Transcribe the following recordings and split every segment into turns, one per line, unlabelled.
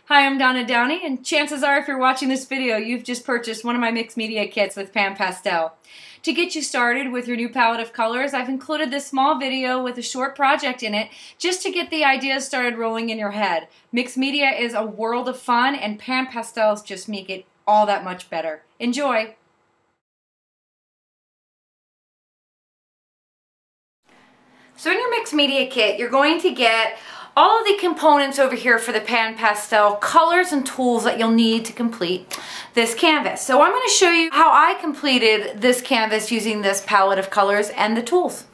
Hi, I'm Donna Downey, and chances are if you're watching this video, you've just purchased one of my mixed media kits with PanPastel. To get you started with your new palette of colors, I've included this small video with a short project in it just to get the ideas started rolling in your head. Mixed media is a world of fun, and PanPastels just make it all that much better. Enjoy! So in your mixed media kit, you're going to get all of the components over here for the PanPastel colors and tools that you'll need to complete this canvas. So I'm going to show you how I completed this canvas using this palette of colors and the tools.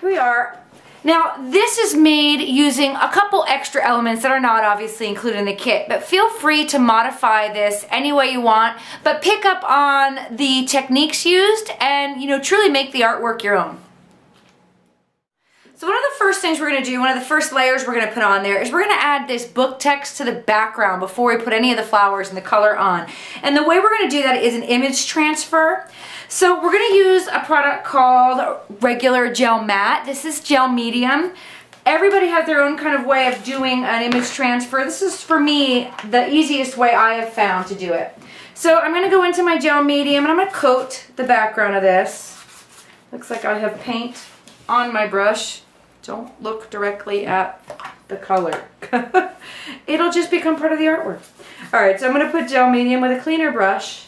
Here we are. Now this is made using a couple extra elements that are not obviously included in the kit, but feel free to modify this any way you want, but pick up on the techniques used and truly make the artwork your own. So one of the first things we're going to do, one of the first layers we're going to put on there is we're going to add this book text to the background before we put any of the flowers and the color on. And the way we're going to do that is an image transfer. So we're going to use a product called regular gel matte. This is gel medium. Everybody has their own kind of way of doing an image transfer. This is, for me, the easiest way I have found to do it. So I'm going to go into my gel medium and I'm going to coat the background of this. Looks like I have paint on my brush. Don't look directly at the color. It'll just become part of the artwork. Alright, so I'm going to put gel medium with a cleaner brush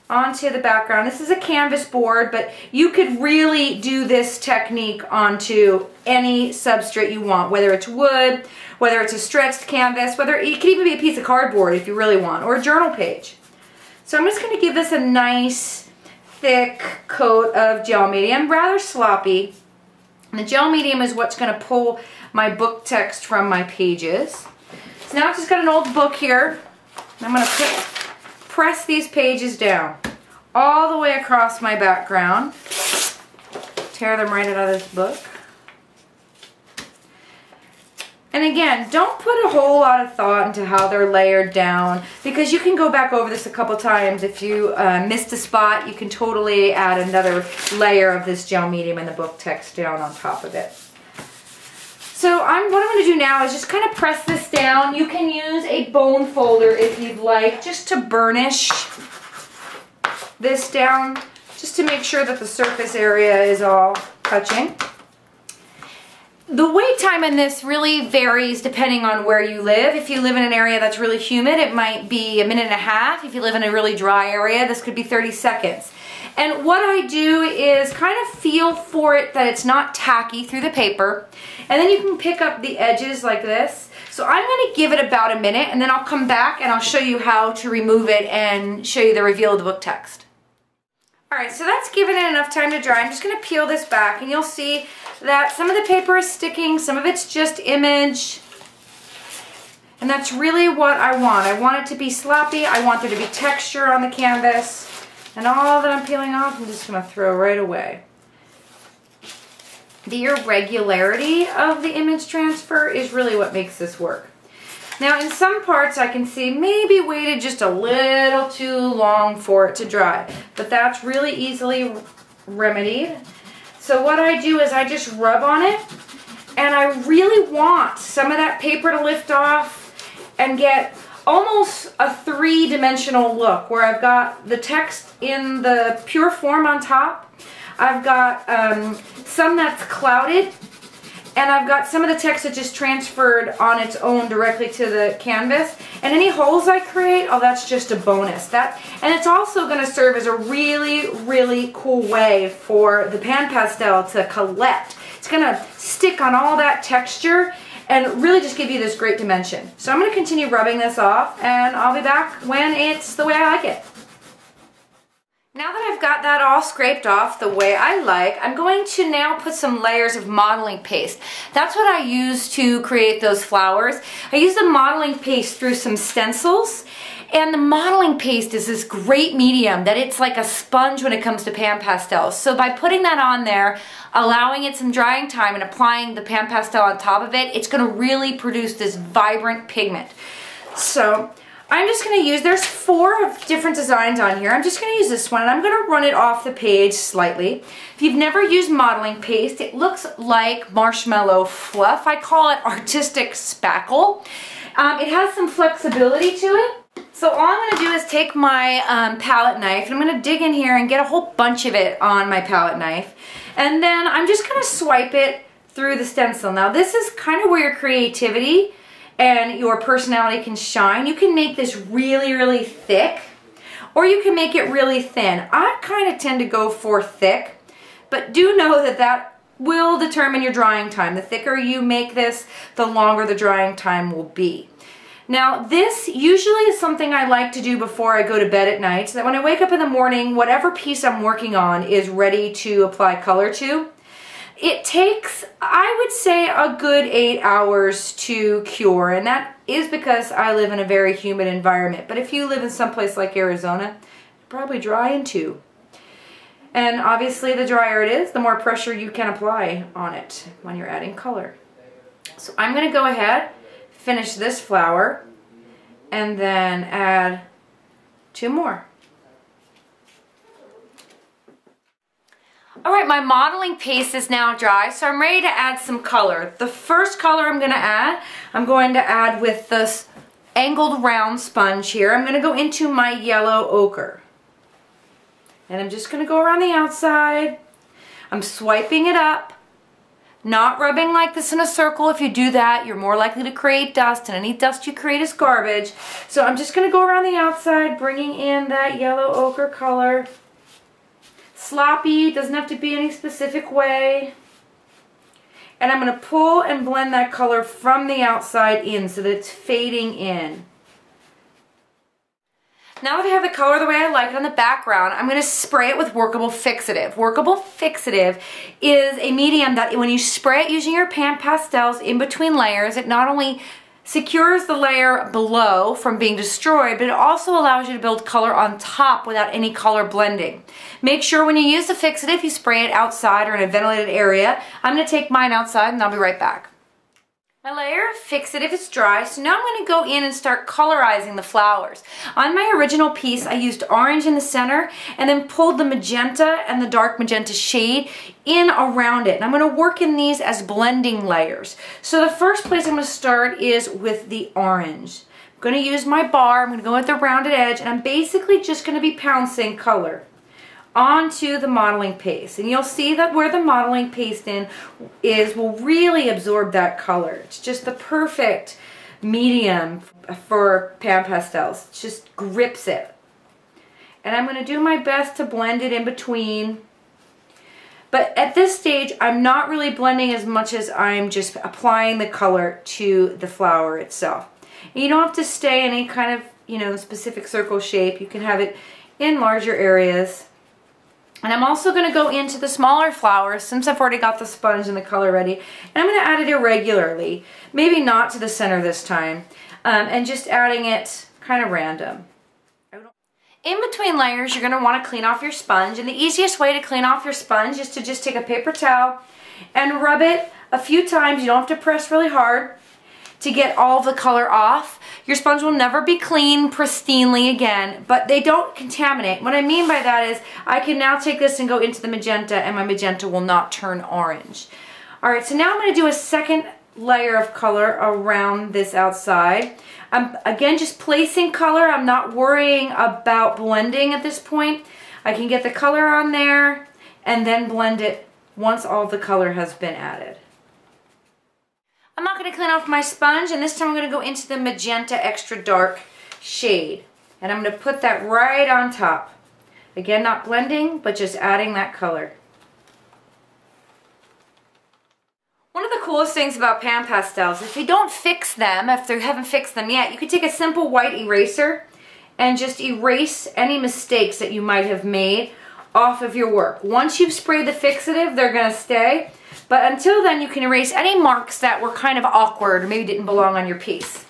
onto the background. This is a canvas board, but you could really do this technique onto any substrate you want, whether it's wood, whether it's a stretched canvas, whether it could even be a piece of cardboard if you really want, or a journal page. So I'm just going to give this a nice thick coat of gel medium, rather sloppy. And the gel medium is what's going to pull my book text from my pages. So now I've just got an old book here. I'm going to press these pages down all the way across my background. Tear them right out of this book. And again, don't put a whole lot of thought into how they're layered down, because you can go back over this a couple times. If you missed a spot, you can totally add another layer of this gel medium and the book text down on top of it. So what I'm going to do now is just kind of press this down. You can use a bone folder if you'd like, just to burnish this down, just to make sure that the surface area is all touching. The wait time in this really varies depending on where you live. If you live in an area that's really humid, it might be a minute and a half. If you live in a really dry area, this could be 30 seconds. And what I do is kind of feel for it that it's not tacky through the paper. And then you can pick up the edges like this. So I'm going to give it about a minute, and then I'll come back and I'll show you how to remove it and show you the reveal of the book text. Alright, so that's given it enough time to dry. I'm just going to peel this back and you'll see that some of the paper is sticking, some of it's just image. And that's really what I want. I want it to be sloppy, I want there to be texture on the canvas. And all that I'm peeling off, I'm just going to throw right away. The irregularity of the image transfer is really what makes this work. Now in some parts I can see maybe waited just a little too long for it to dry, but that's really easily remedied. So what I do is I just rub on it, and I really want some of that paper to lift off and get almost a three-dimensional look where I've got the text in the pure form on top, I've got some that's clouded, and I've got some of the text that just transferred on its own directly to the canvas. And any holes I create, oh, that's just a bonus. And it's also going to serve as a really, really cool way for the PanPastel to collect. It's going to stick on all that texture and really just give you this great dimension. So I'm going to continue rubbing this off, and I'll be back when it's the way I like it. Now that I've got that all scraped off the way I like, I'm going to now put some layers of modeling paste. That's what I use to create those flowers. I use the modeling paste through some stencils, and the modeling paste is this great medium that it's like a sponge when it comes to PanPastel. So by putting that on there, allowing it some drying time and applying the PanPastel on top of it, it's going to really produce this vibrant pigment. So I'm just going to use, there's 4 different designs on here. I'm just going to use this one, and I'm going to run it off the page slightly. If you've never used modeling paste, it looks like marshmallow fluff. I call it artistic spackle. It has some flexibility to it. So all I'm going to do is take my palette knife, and I'm going to dig in here and get a whole bunch of it on my palette knife. And then I'm just going to swipe it through the stencil. Now this is kind of where your creativity and your personality can shine. You can make this really, really thick, or you can make it really thin. I kind of tend to go for thick, but do know that that will determine your drying time. The thicker you make this, the longer the drying time will be. Now this usually is something I like to do before I go to bed at night, so that when I wake up in the morning, whatever piece I'm working on is ready to apply color to. It takes, I would say, a good 8 hours to cure, and that is because I live in a very humid environment. But if you live in someplace like Arizona, it's probably dry in 2. And obviously the drier it is, the more pressure you can apply on it when you're adding color. So I'm going to go ahead, finish this flower, and then add 2 more. Alright, my modeling paste is now dry, so I'm ready to add some color. The first color I'm going to add with this angled round sponge here. I'm going to go into my yellow ochre. And I'm just going to go around the outside. I'm swiping it up, not rubbing like this in a circle. If you do that, you're more likely to create dust, and any dust you create is garbage. So I'm just going to go around the outside, bringing in that yellow ochre color. Sloppy, doesn't have to be any specific way. And I'm going to pull and blend that color from the outside in so that it's fading in. Now that I have the color the way I like it on the background, I'm going to spray it with Workable Fixative. Workable Fixative is a medium that when you spray it using your PanPastels in between layers, it not only secures the layer below from being destroyed, but it also allows you to build color on top without any color blending. Make sure when you use the fixative, you spray it outside or in a ventilated area. I'm going to take mine outside and I'll be right back. My layer of fixative is dry, so now I'm going to go in and start colorizing the flowers. On my original piece, I used orange in the center and then pulled the magenta and the dark magenta shade in around it. And I'm going to work in these as blending layers. So the first place I'm going to start is with the orange. I'm going to use my bar, I'm going to go with the rounded edge, and I'm basically just going to be pouncing color onto the modeling paste. And you'll see that where the modeling paste will really absorb that color. It's just the perfect medium for PanPastels. It just grips it. And I'm going to do my best to blend it in between. But at this stage, I'm not really blending as much as I'm just applying the color to the flower itself. And you don't have to stay in any kind of, specific circle shape. You can have it in larger areas. And I'm also going to go into the smaller flowers since I've already got the sponge and the color ready. And I'm going to add it irregularly, maybe not to the center this time, and just adding it kind of random. In between layers, you're going to want to clean off your sponge. And the easiest way to clean off your sponge is to just take a paper towel and rub it a few times. You don't have to press really hard to get all the color off. Your sponge will never be clean pristinely again, but they don't contaminate. What I mean by that is I can now take this and go into the magenta, and my magenta will not turn orange. Alright, so now I'm going to do a second layer of color around this outside. I'm again just placing color. I'm not worrying about blending at this point. I can get the color on there and then blend it once all the color has been added. I'm not going to clean off my sponge, and this time I'm going to go into the magenta extra dark shade. And I'm going to put that right on top. Again, not blending, but just adding that color. One of the coolest things about PanPastels, if you don't fix them, if you haven't fixed them yet, you can take a simple white eraser and just erase any mistakes that you might have made off of your work. Once you've sprayed the fixative, they're going to stay. But until then, you can erase any marks that were kind of awkward or maybe didn't belong on your piece.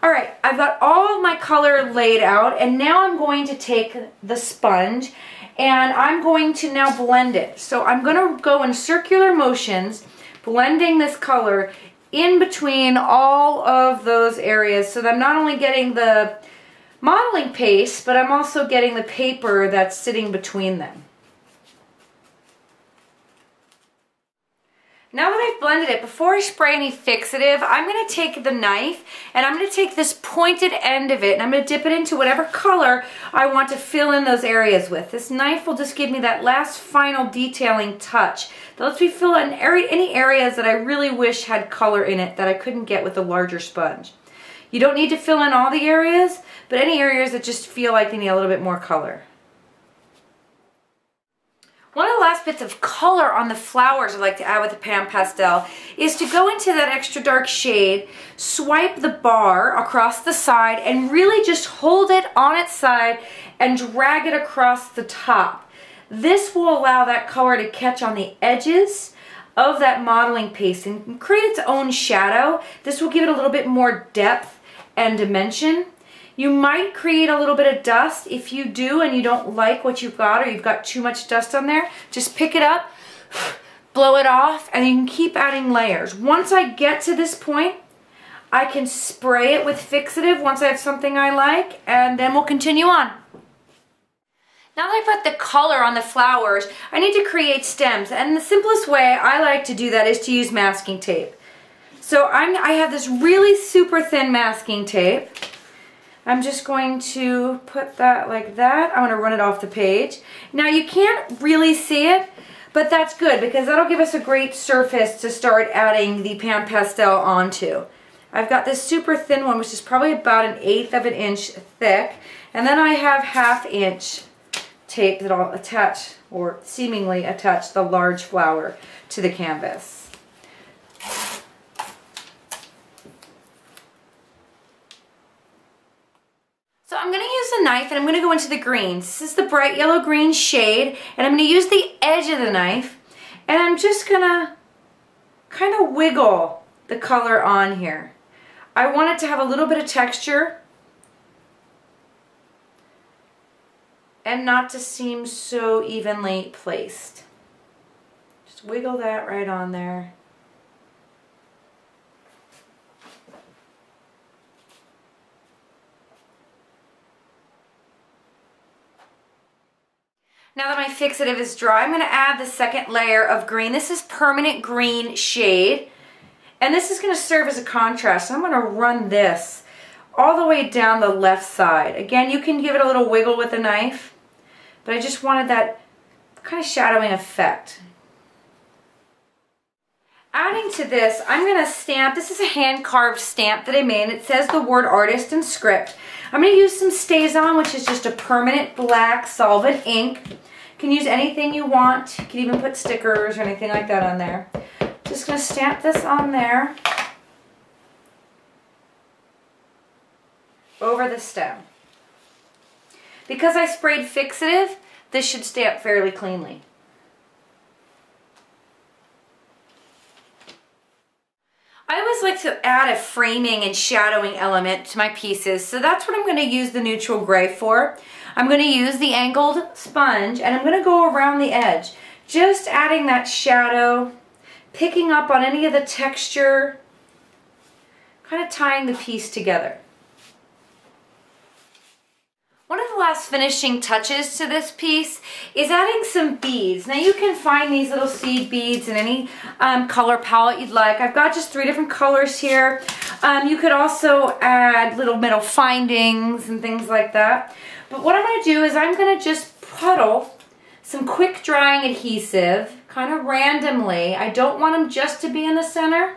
Alright, I've got all of my color laid out, and now I'm going to take the sponge and I'm going to now blend it. So I'm going to go in circular motions, blending this color in between all of those areas so that I'm not only getting the modeling paste, but I'm also getting the paper that's sitting between them. Now that I've blended it, before I spray any fixative, I'm going to take the knife and I'm going to take this pointed end of it and I'm going to dip it into whatever color I want to fill in those areas with. This knife will just give me that last final detailing touch that lets me fill in any areas that I really wish had color in it that I couldn't get with a larger sponge. You don't need to fill in all the areas, but any areas that just feel like they need a little bit more color. One of the last bits of color on the flowers I like to add with the PanPastel is to go into that extra dark shade, swipe the bar across the side, and really just hold it on its side and drag it across the top. This will allow that color to catch on the edges of that modeling paste and create its own shadow. This will give it a little bit more depth and dimension. You might create a little bit of dust. If you do and you don't like what you've got or you've got too much dust on there, just pick it up, blow it off, and you can keep adding layers. Once I get to this point, I can spray it with fixative once I have something I like, and then we'll continue on. Now that I put the color on the flowers, I need to create stems, and the simplest way I like to do that is to use masking tape. So I have this really super thin masking tape. I'm just going to put that like that. I'm going to run it off the page. Now you can't really see it, but that's good because that'll give us a great surface to start adding the PanPastel onto. I've got this super thin one, which is probably about 1/8 of an inch thick, and then I have 1/2 inch tape that I'll attach, or seemingly attach, the large flower to the canvas. So I'm going to use a knife and I'm going to go into the greens. This is the bright yellow green shade, and I'm going to use the edge of the knife and I'm just going to kind of wiggle the color on here. I want it to have a little bit of texture and not to seem so evenly placed. Just wiggle that right on there. Now that my fixative is dry, I'm going to add the second layer of green. This is permanent green shade, and this is going to serve as a contrast. So I'm going to run this all the way down the left side. Again, you can give it a little wiggle with a knife, but I just wanted that kind of shadowing effect. Adding to this, I'm going to stamp. This is a hand-carved stamp that I made, and it says the word artist in script. I'm going to use some StazOn, which is just a permanent black solvent ink. You can use anything you want. You can even put stickers or anything like that on there. Just going to stamp this on there over the stem. Because I sprayed fixative, this should stamp fairly cleanly. I always like to add a framing and shadowing element to my pieces, so that's what I'm going to use the neutral gray for. I'm going to use the angled sponge and I'm going to go around the edge, just adding that shadow, picking up on any of the texture, kind of tying the piece together. One of the last finishing touches to this piece is adding some beads. Now you can find these little seed beads in any color palette you'd like. I've got just 3 different colors here. You could also add little metal findings and things like that. But what I'm going to do is I'm going to just puddle some quick drying adhesive kind of randomly. I don't want them just to be in the center.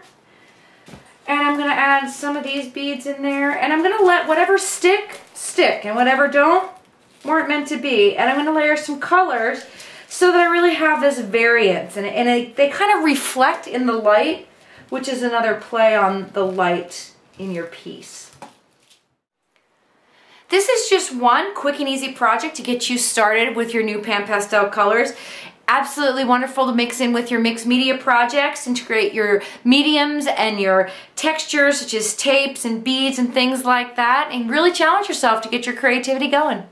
And I'm going to add some of these beads in there, and I'm going to let whatever stick, and whatever weren't meant to be. And I'm going to layer some colors so that I really have this variance, and they kind of reflect in the light, which is another play on the light in your piece. This is just one quick and easy project to get you started with your new PanPastel colors. Absolutely wonderful to mix in with your mixed media projects, integrate your mediums and your textures such as tapes and beads and things like that, and really challenge yourself to get your creativity going.